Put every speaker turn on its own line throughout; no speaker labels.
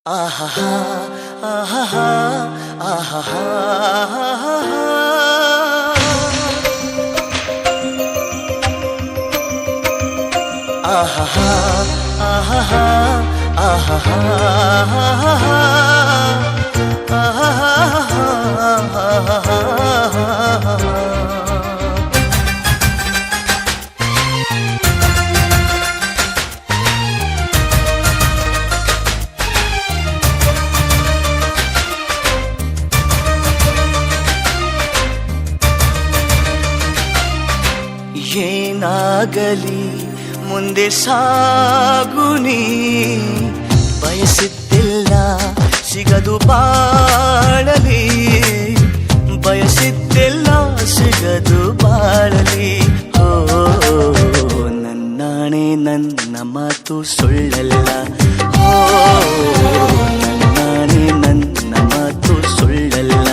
ಆಹಾ ಆಹಾ ಆಹಾ ಆಹಾ ಆಹಾ ಏನಾಗಲಿ ಮುಂದೆ ಸಾಗುನಿ ಬಯಸಿದ್ದಿಲ್ಲ ಸಿಗದು ಬಾಳಲಿ ಬಯಸಿದ್ದಿಲ್ಲ ಸಿಗದು ಬಾಳಲಿ ಓ ನನ್ನಾಣೆ ನನ್ನ ಮಾತು ಸುಳ್ಳಲ್ಲ ಓ ನನ್ನಾಣೆ ನನ್ನ ಮಾತು ಸುಳ್ಳಲ್ಲ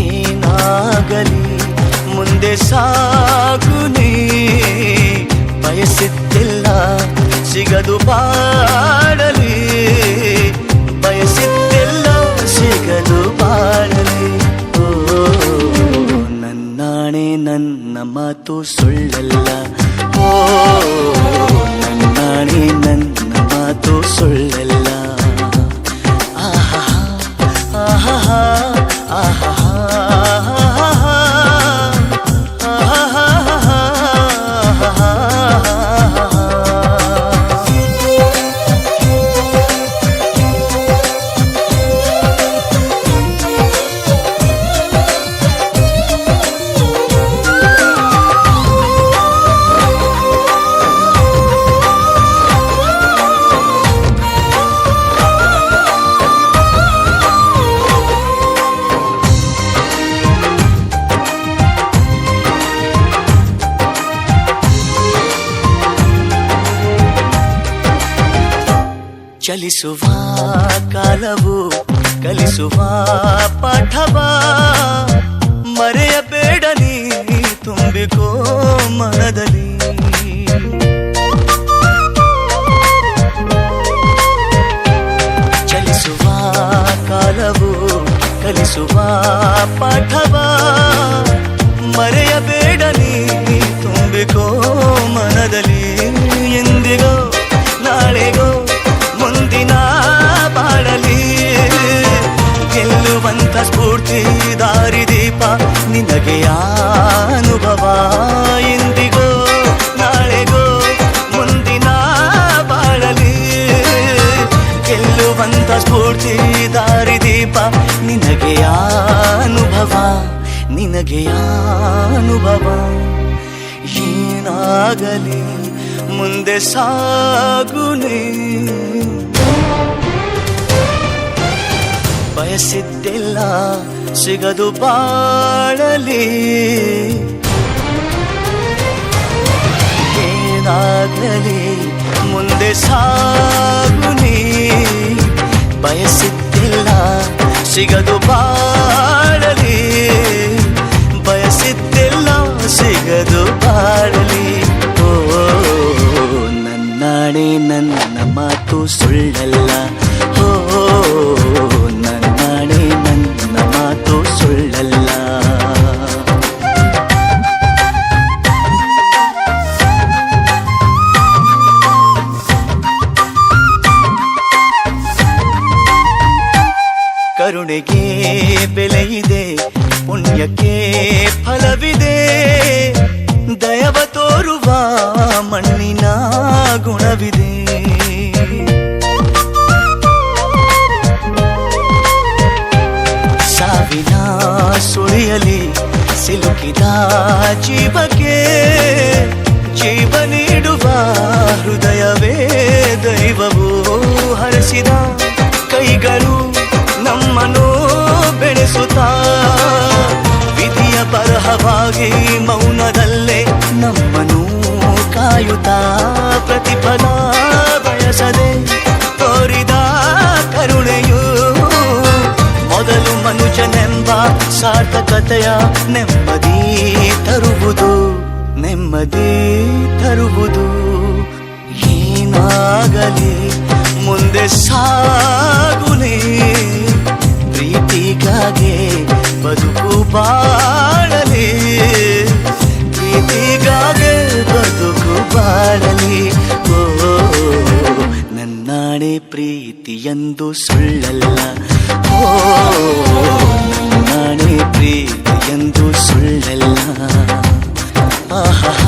ಏನಾಗಲಿ ಮುಂದೆ ಸಾಗುನಿ ಬಯಸಿದ್ದಿಲ್ಲ ಸಿಗದು ಬಾಳಲಿ ಬಯಸಿದ್ದಿಲ್ಲ ಸಿಗದು ಬಾಳಲಿ ಓ ನನ್ನಾಣೆ ನನ್ನ ಮಾತು ಸುಳ್ಳಲ್ಲ ಓ ನನ್ನಾಣೆ ನನ್ನ ಮಾತು ಸುಳ್ಳಲ್ಲ ಆಹಾ ಆಹಾ ಆಹಾ ಚಲಿಸುವ ಕಾಲವು ಕಲಿಸುವ ಪಾಠವ ಮರೆಯಬೇಡ ನೀ ತುಂಬಿಕೋ ಮನದಲ್ಲಿ ಚಲಿಸುವ ಕಾಲವು ಕಲಿಸುವ ಪಾಠವ ಮರೆಯಬೇಡ ನೀ ತುಂಬಿಕೋ ಮನದಲ್ಲಿ ಎಂದಿಗೋ ನಾಳೆಗೋ ಮುಂದಿನ ಬಾಳಲಿ ಗೆಲ್ಲುವಂತ ಸ್ಫೂರ್ತಿ ದಾರಿದೀಪ ನಿನಗೆ ಅನುಭವ ಎಂದಿಗೋ ನಾಳೆಗೋ ಮುಂದಿನ ಬಾಳಲಿ ಗೆಲ್ಲುವಂತ ಸ್ಫೂರ್ತಿ ದಾರಿದೀಪ ನಿನಗೆ ಅನುಭವ ನಿನಗೆ ಅನುಭವ ಏನಾಗಲಿ ಮುಂದೆ ಸಾಗುನಿ ಬಯಸಿದ್ದಿಲ್ಲ ಸಿಗದು ಬಾಳಲಿ ಏನಾಗಲಿ ಮುಂದೆ ಸಾಗುನಿ ಬಯಸಿದ್ದಿಲ್ಲ ಸಿಗದು ಬಾಳಲಿ ಬಯಸಿದ್ದಿಲ್ಲ ಸಿಗದು ಬಾಳಲಿ ಓ ನನ್ನಾಣೆ ನನ್ನ ಮಾತು ಸುಳ್ಳಲ್ಲ ಓ ನನ್ನಾಣೆ ನನ್ನ ಮಾತು ಸುಳ್ಳಲ್ಲ ಕರುಣೆಗೆ ಬೆಲೆಯಿದೆ ಪುಣ್ಯಕ್ಕೆ ಫಲವಿದೆ ದಯವ ತೋರುವ ಮಣ್ಣಿನ ಗುಣವಿದೆ ಸಾವಿನ ಸುಳಿಯಲಿ ಸಿಲುಕಿದ ಜೀವಕ್ಕೆ ಜೀವ ನೀಡುವ ಹೃದಯವೇ ದೈವವು ಹರಸಿದ ಕೈಗಳು ನಮ್ಮನ್ನು ಬೆಳೆಸುತ್ತಾ ವಿಧಿಯ ಬರಹವಾಗಿ ಮೌನದಲ್ಲೇ ನಮ್ಮನ್ನು ಕಾಯುತ್ತಾ ಪ್ರತಿಫಲ ಬಯಸದೆ ತೋರಿದ ಕರುಣೆಯು ಮೊದಲು ಮನುಜನೆಂಬ ಸಾರ್ಥಕತೆಯ ನೆಮ್ಮದಿ ತರುವುದು ನೆಮ್ಮದಿ ತರುವುದು ಏನಾಗಲಿ ಮುಂದೆ ಪ್ರೀತಿಯೆಂದು ಸುಳ್ಳಲ್ಲ, ಓ ನನ್ನಾಣೆ ಪ್ರೀತಿಯೆಂದು ಸುಳ್ಳಲ್ಲ. ಆಹಾ